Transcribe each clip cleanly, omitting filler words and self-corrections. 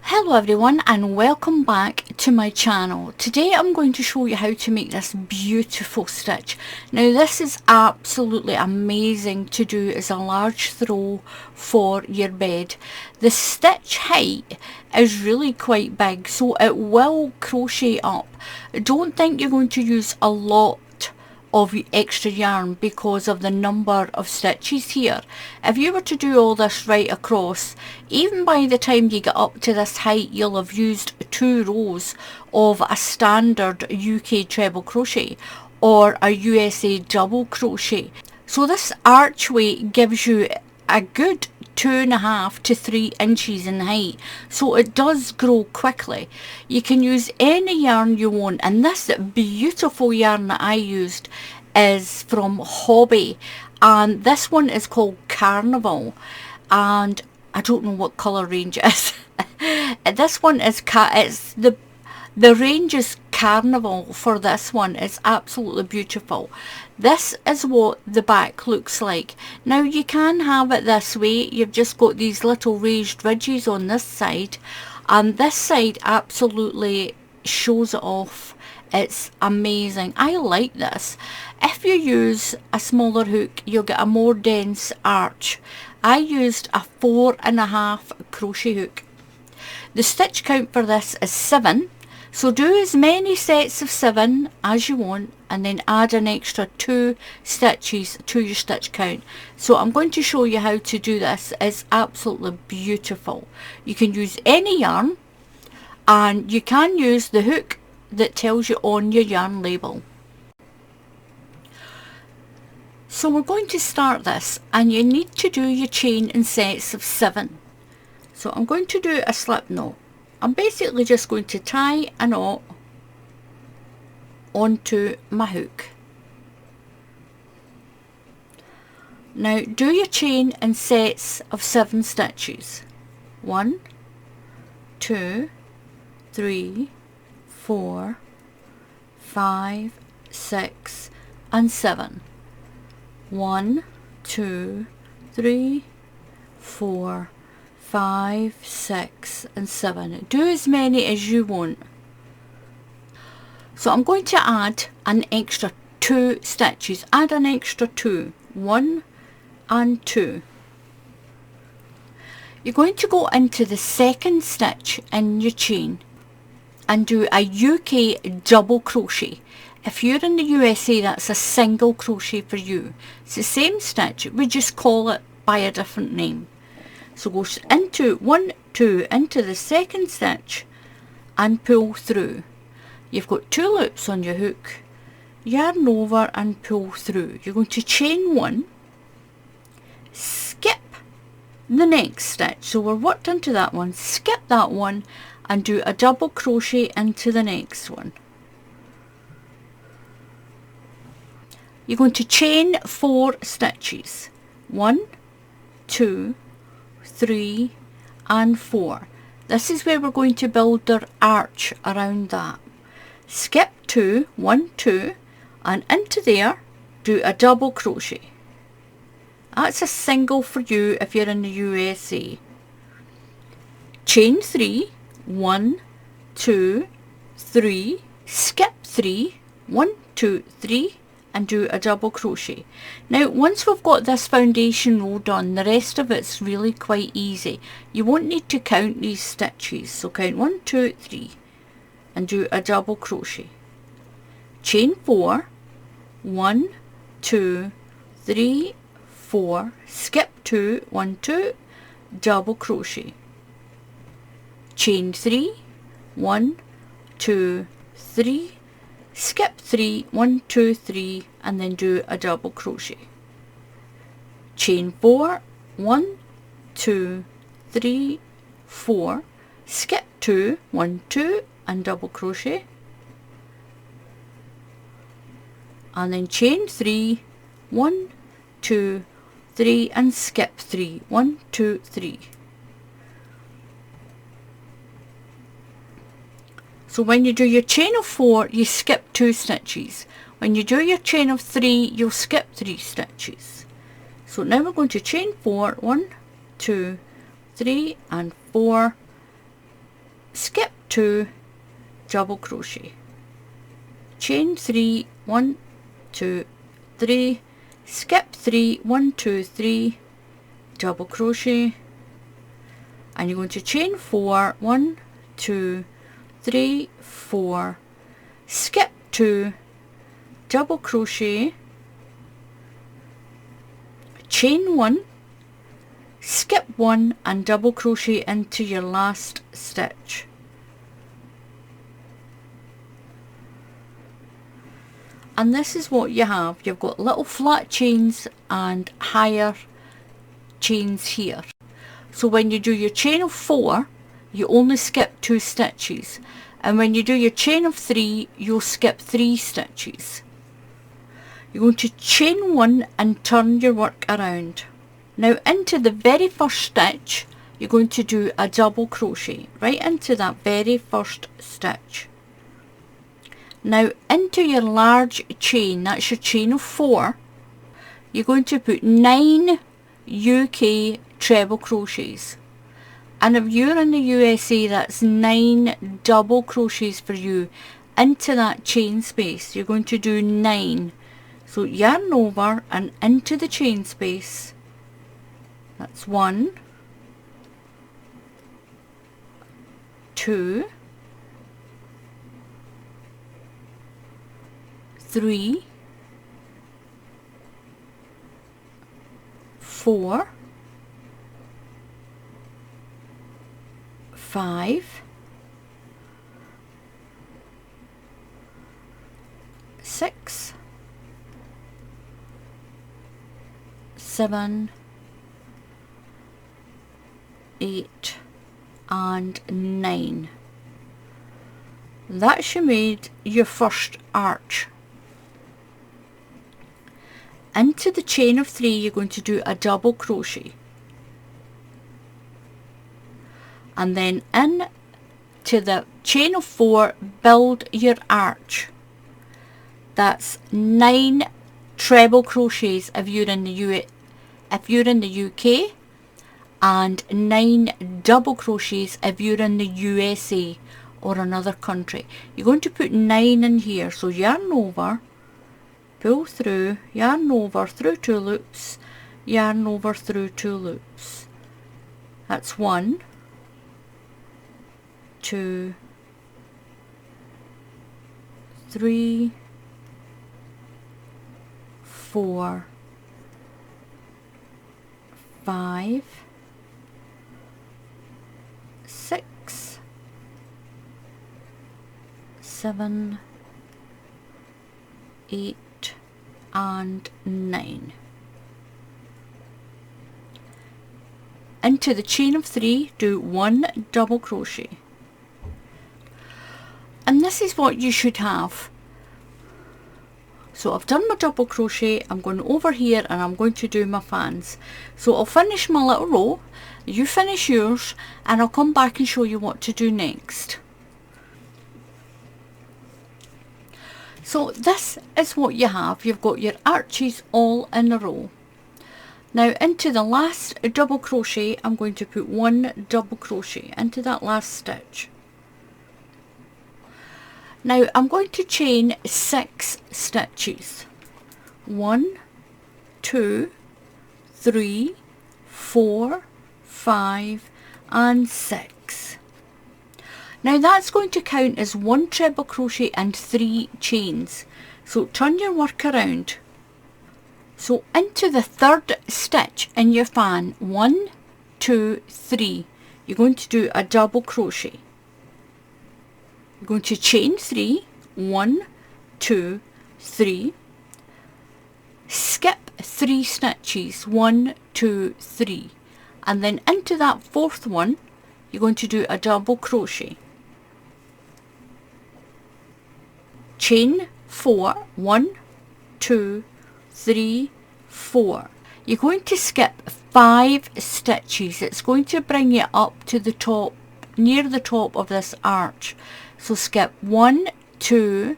Hello everyone and welcome back to my channel. Today I'm going to show you how to make this beautiful stitch. Now this is absolutely amazing to do as a large throw for your bed. The stitch height is really quite big, so it will crochet up. Don't think you're going to use a lot of extra yarn because of the number of stitches here. If you were to do all this right across, even by the time you get up to this height, you'll have used 2 rows of a standard UK treble crochet or a USA double crochet. So this archway gives you a good 2.5 to 3 inches in height, so it does grow quickly. You can use any yarn you want, and this beautiful yarn that I used is from Hobby, and this one is called Carnival, and I don't know what colour range it is. This one is it's the range is Carnival for this one. It's absolutely beautiful. This is what the back looks like. Now you can have it this way. You've just got these little raised ridges on this side, and this side absolutely shows it off. It's amazing. I like this. If you use a smaller hook, you'll get a more dense arch. I used a 4.5 crochet hook. The stitch count for this is 7. So do as many sets of 7 as you want, and then add an extra 2 stitches to your stitch count. So I'm going to show you how to do this. It's absolutely beautiful. You can use any yarn, and you can use the hook that tells you on your yarn label. So we're going to start this, and you need to do your chain in sets of 7. So I'm going to do a slip knot. I'm basically just going to tie a knot onto my hook. Now do your chain in sets of 7 stitches. 1, 2, 3, 4, 5, 6 and 7. 1, 2, 3, 4, 5, 6 and 7. Do as many as you want. So I'm going to add an extra 2 stitches. Add an extra 2. 1 and 2. You're going to go into the second stitch in your chain and do a UK double crochet. If you're in the USA, that's a single crochet for you. It's the same stitch, we just call it by a different name. So go into 1, 2 into the second stitch and pull through. You've got 2 loops on your hook. Yarn over and pull through. You're going to chain 1, skip the next stitch. So we're worked into that one, skip that one and do a double crochet into the next one. You're going to chain 4 stitches. 1, 2, 3 and 4. This is where we're going to build our arch around that. Skip 2, 1, 2 and into there do a double crochet. That's a single for you if you're in the USA. Chain 3, 1, 2, 3, skip 3, 1, 2, 3 and do a double crochet. Now once we've got this foundation row done, the rest of it's really quite easy. You won't need to count these stitches, so count 1, 2, 3 and do a double crochet. Chain 4, 1, 2, 3, 4, skip 2, 1, 2, double crochet. Chain 3, 1, 2, 3, skip 3, 1, 2, 3 and then do a double crochet. Chain 4, 1, 2, 3, 4, skip 2, 1, 2 and double crochet, and then chain 3, 1, 2, 3 and skip 3, 1, 2, 3. So when you do your chain of 4, you skip 2 stitches. When you do your chain of 3, you'll skip 3 stitches. So now we're going to chain 4, 1, 2, 3 and 4, skip 2, double crochet, chain 3, 1, 2, 3, skip 3, 1, 2, 3, double crochet, and you're going to chain 4, 1, 2, 3, 4, skip 2, double crochet, chain 1, skip 1 and double crochet into your last stitch. And this is what you have. You've got little flat chains and higher chains here. So when you do your chain of 4, you only skip 2 stitches, and when you do your chain of 3, you'll skip 3 stitches. You're going to chain 1 and turn your work around. Now into the very first stitch, you're going to do a double crochet right into that very first stitch. Now into your large chain, that's your chain of 4, you're going to put 9 UK treble crochets, and if you're in the USA, that's 9 double crochets for you into that chain space. You're going to do 9, so yarn over and into the chain space. That's 1, 2, 3, 4, 5, 6, 7, 8 and 9. That's made your first arch. Into the chain of 3, you're going to do a double crochet, and then in to the chain of 4, build your arch. That's 9 treble crochets if you're in the UK, and 9 double crochets if you're in the USA or another country. You're going to put 9 in here, so yarn over, pull through, yarn over through 2 loops, yarn over through 2 loops. That's 1, 2, 3, 4, 5, 6, 7, 8 and 9. Into the chain of 3, do 1 double crochet, and this is what you should have. So I've done my double crochet, I'm going over here and I'm going to do my fans. So I'll finish my little row, you finish yours, and I'll come back and show you what to do next. So this is what you have. You've got your arches all in a row. Now into the last double crochet, I'm going to put 1 double crochet into that last stitch. Now I'm going to chain 6 stitches. 1, 2, 3, 4, 5 and 6. Now that's going to count as 1 treble crochet and 3 chains. So turn your work around. So into the 3rd stitch in your fan, 1, 2, 3, you're going to do a double crochet. You're going to chain 3, 1, 2, 3, skip 3 stitches, 1, 2, 3, and then into that 4th one, you're going to do a double crochet. Chain 4, 1, 2, 3, 4. You're going to skip 5 stitches. It's going to bring you up to the top, near the top of this arch. So skip 1, 2,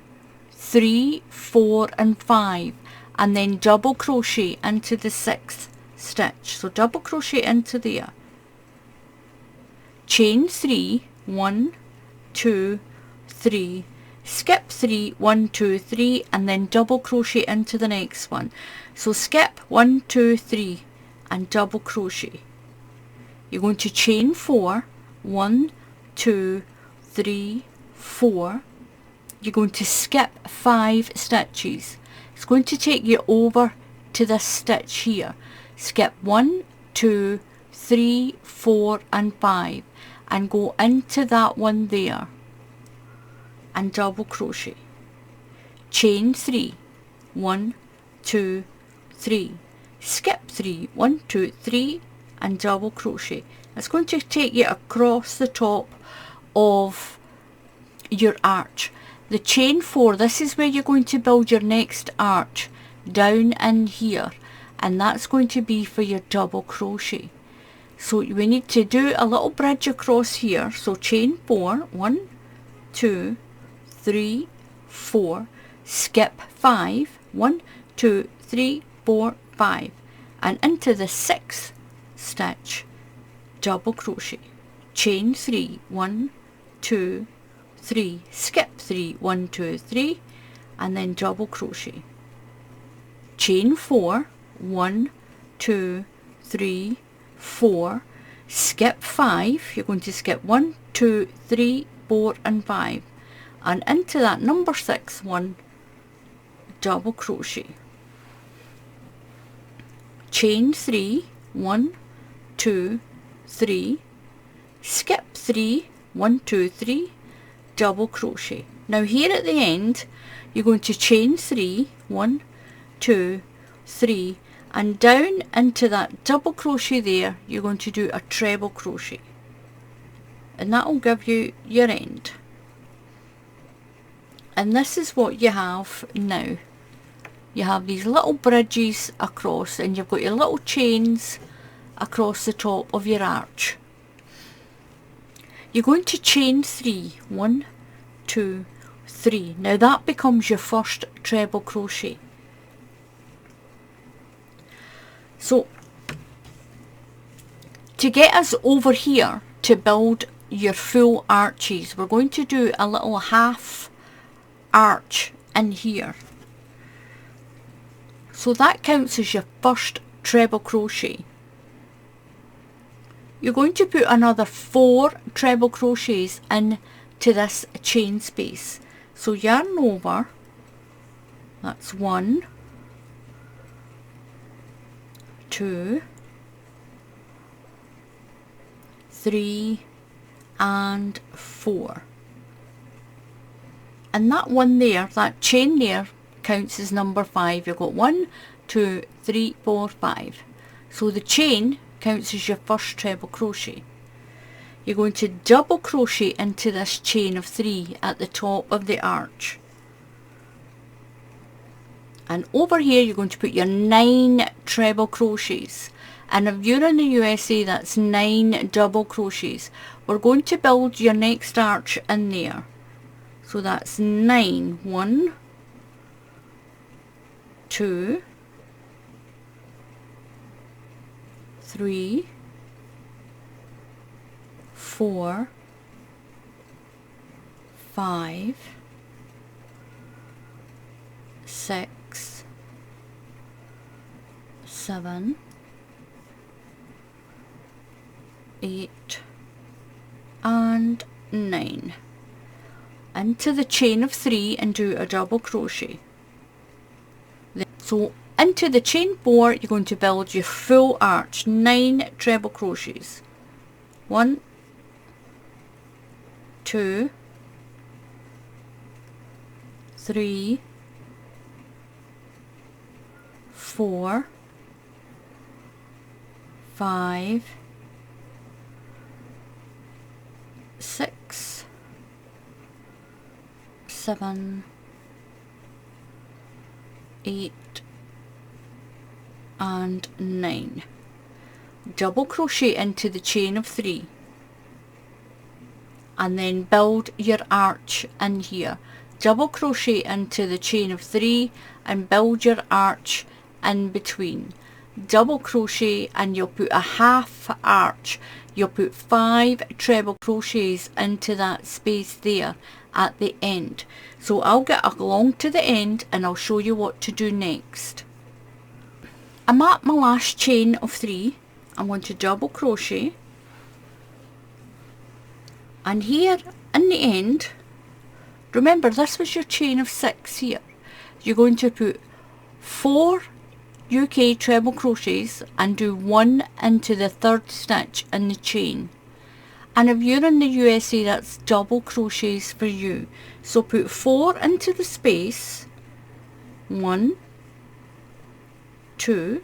3, 4 and 5, and then double crochet into the 6th stitch. So double crochet into there. Chain 3, 1, 2, 3, skip 3, 1, 2, 3, and then double crochet into the next one. So skip 1, 2, 3 and double crochet. You're going to chain 4, 1, 2, 3, 4. You're going to skip 5 stitches. It's going to take you over to this stitch here. Skip 1, 2, 3, 4 and 5 and go into that one there and double crochet. Chain 3, 1, 2, 3, skip 3, 1, 2, 3 and double crochet. It's going to take you across the top of your arch. The chain 4, this is where you're going to build your next arch down in here, and that's going to be for your double crochet. So we need to do a little bridge across here. So chain 4, 1, 2, 3, 4, skip 5, 1, 2, 3, 4, 5 and into the 6th stitch double crochet. Chain 3, 1, 2, 3, skip 3, 1, 2, 3 and then double crochet. Chain 4, 1, 2, 3, 4, skip 5, you're going to skip 1, 2, 3, 4 and 5 and into that number 6 one double crochet. Chain 3, 1, 2, 3, skip 3, 1, 2, 3, double crochet. Now here at the end you're going to chain 3, 1, 2, 3 and down into that double crochet there you're going to do a treble crochet, and that will give you your end. And this is what you have now. You have these little bridges across and you've got your little chains across the top of your arch. You're going to chain 3, 1, 2, 3. Now that becomes your first treble crochet. So to get us over here to build your full arches, we're going to do a little half arch in here. So that counts as your first treble crochet. You're going to put another 4 treble crochets into this chain space. So yarn over, that's 1, 2, 3 and 4. And that one there, that chain there, counts as number 5. You've got 1, 2, 3, 4, 5. So the chain counts as your first treble crochet. You're going to double crochet into this chain of 3 at the top of the arch. And over here you're going to put your 9 treble crochets. And if you're in the USA, that's 9 double crochets. We're going to build your next arch in there. So that's 9. 1, 2, 3, 4, 5, 6, 7, 8 and 9. Into the chain of 3 and do a double crochet. So into the chain 4 you're going to build your full arch, 9 treble crochets. 1, 2, 3, 4, 5, 6, 7, 8 and 9. Double crochet into the chain of 3 and then build your arch in here. Double crochet into the chain of 3 and build your arch in between. Double crochet and you'll put a half arch. you'll put 5 treble crochets into that space there at the end. So I'll get along to the end and I'll show you what to do next. I'm at my last chain of 3. I'm going to double crochet, and here in the end, remember this was your chain of 6 here, you're going to put 4 UK treble crochets and do 1 into the 3rd stitch in the chain. And if you're in the USA, that's double crochets for you. So put 4 into the space, 1, 2,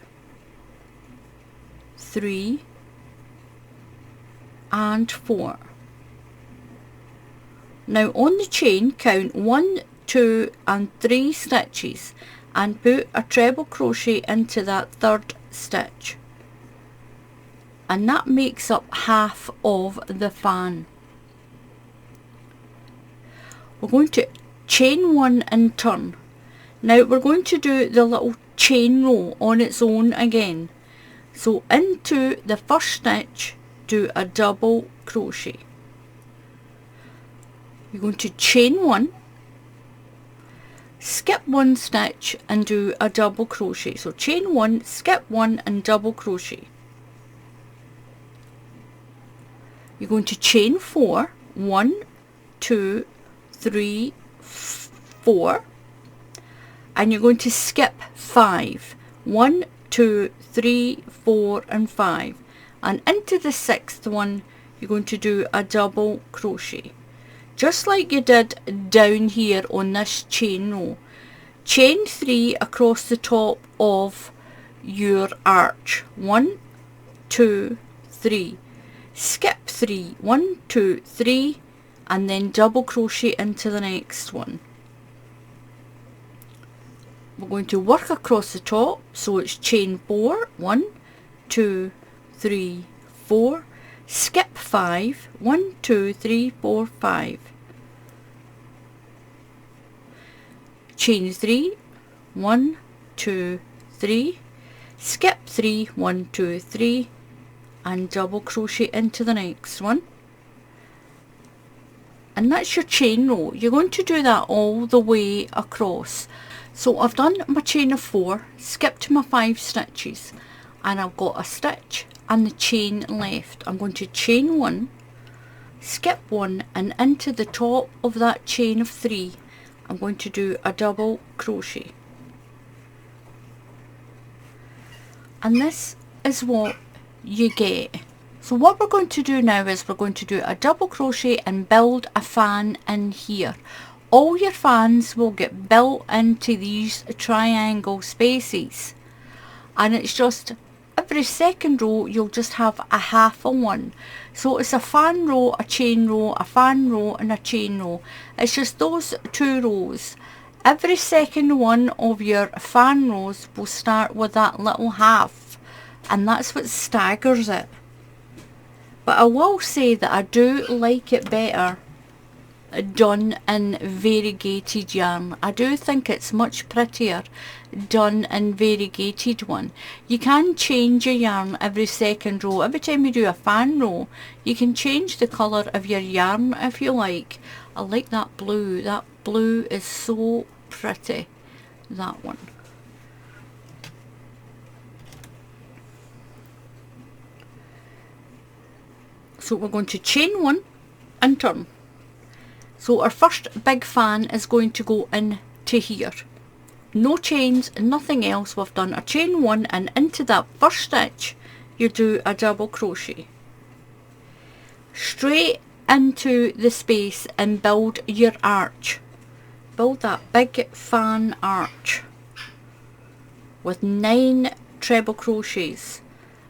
3 and 4. Now on the chain, count 1, 2 and 3 stitches and put a treble crochet into that 3rd stitch, and that makes up half of the fan. We're going to chain 1 and turn. Now we're going to do the little chain row on its own again. So into the 1st stitch, do a double crochet. You're going to chain 1, skip 1 stitch and do a double crochet. So chain 1, skip 1 and double crochet. You're going to chain 4, 1, 2, 3, 4, and you're going to skip 5, 1, 2, 3, 4 and 5, and into the 6th one you're going to do a double crochet, just like you did down here on this chain row. Chain 3 across the top of your arch, 1, 2, 3, skip 3, 1, 2, 3, and then double crochet into the next one. We're going to work across the top, so it's chain 4, 1, 2, 3, 4, skip 5, 1, 2, 3, 4, 5, chain 3, 1, 2, 3, skip 3, 1, 2, 3, and double crochet into the next one. And that's your chain row. You're going to do that all the way across. So I've done my chain of 4, skipped my 5 stitches, and I've got a stitch and the chain left. I'm going to chain 1, skip 1, and into the top of that chain of 3 I'm going to do a double crochet. And this is what you get. So what we're going to do now is we're going to do a double crochet and build a fan in here. All your fans will get built into these triangle spaces, and it's just every second row you'll just have a half a one. So it's a fan row, a chain row, a fan row and a chain row. It's just those 2 rows. Every second one of your fan rows will start with that little half, and that's what staggers it. But I will say that I do like it better done in variegated yarn. I do think it's much prettier done in variegated one. You can change your yarn every second row. Every time you do a fan row you can change the colour of your yarn if you like. I like that blue. That blue is so pretty, that one. So we're going to chain 1 and turn. So our first big fan is going to go into here. No chains, nothing else. We've done a chain 1, and into that first stitch you do a double crochet. Straight into the space and build your arch. Build that big fan arch with 9 treble crochets,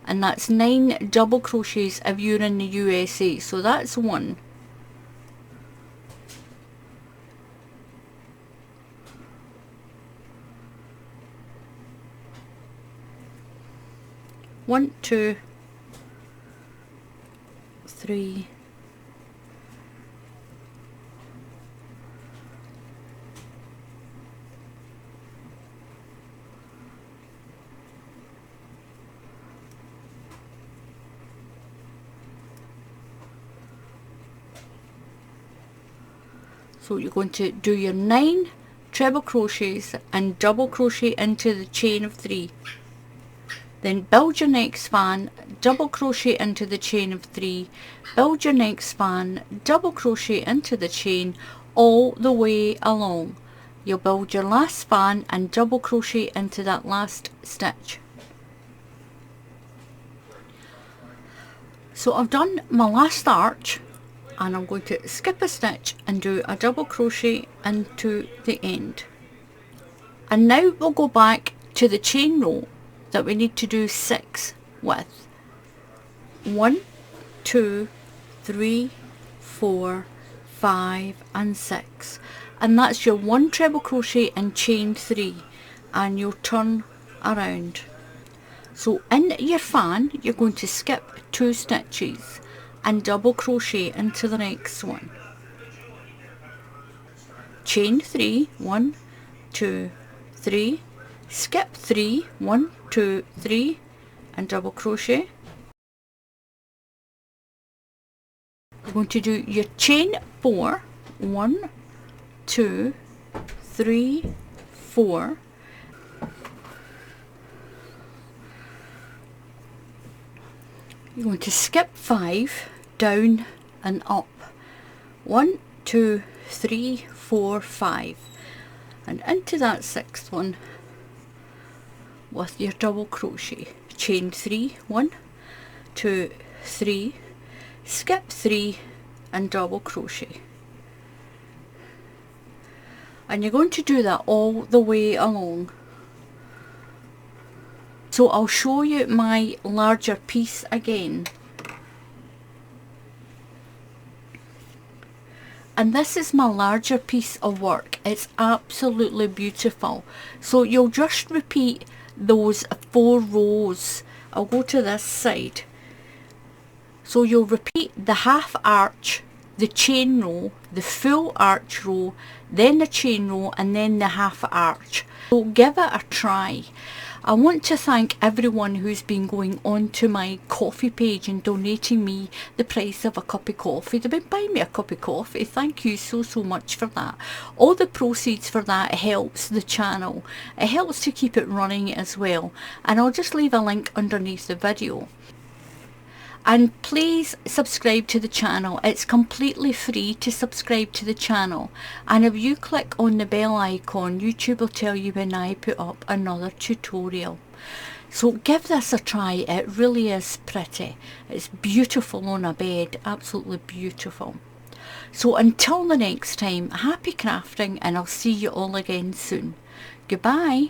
and that's 9 double crochets if you're in the USA. So that's 1, 1, 2, 3, 4, So you're going to do your 9 treble crochets and double crochet into the chain of 3. Then build your next span, double crochet into the chain of 3, build your next span, double crochet into the chain all the way along. You'll build your last span and double crochet into that last stitch. So I've done my last arch, and I'm going to skip a stitch and do a double crochet into the end. And now we'll go back to the chain row that we need to do 6 with. 1, 2, 3, 4, 5 and 6, and that's your 1 treble crochet and chain 3, and you'll turn around. So in your fan you're going to skip 2 stitches and double crochet into the next one. Chain 3, 1, 2, 3, skip 3, 1, 2, 3 and double crochet. You're going to do your chain 4, 1, 2, 3, 4. You're going to skip 5, down and up. 1, 2, 3, 4, 5, and into that 6th one with your double crochet. Chain 3, 1, 2, 3, skip 3 and double crochet. And you're going to do that all the way along. So I'll show you my larger piece again. And this is my larger piece of work. It's absolutely beautiful. So you'll just repeat those 4 rows. I'll go to this side. So you'll repeat the half arch, the chain row, the full arch row, then the chain row, and then the half arch. So give it a try. I want to thank everyone who's been going on to my coffee page and donating me the price of a cup of coffee. They've been buying me a cup of coffee. Thank you so much for that. All the proceeds for that helps the channel. It helps to keep it running as well. And I'll just leave a link underneath the video. And please subscribe to the channel. It's completely free to subscribe to the channel, and if you click on the bell icon, YouTube will tell you when I put up another tutorial. So give this a try. It really is pretty. It's beautiful on a bed, absolutely beautiful. So until the next time, happy crafting, and I'll see you all again soon. Goodbye.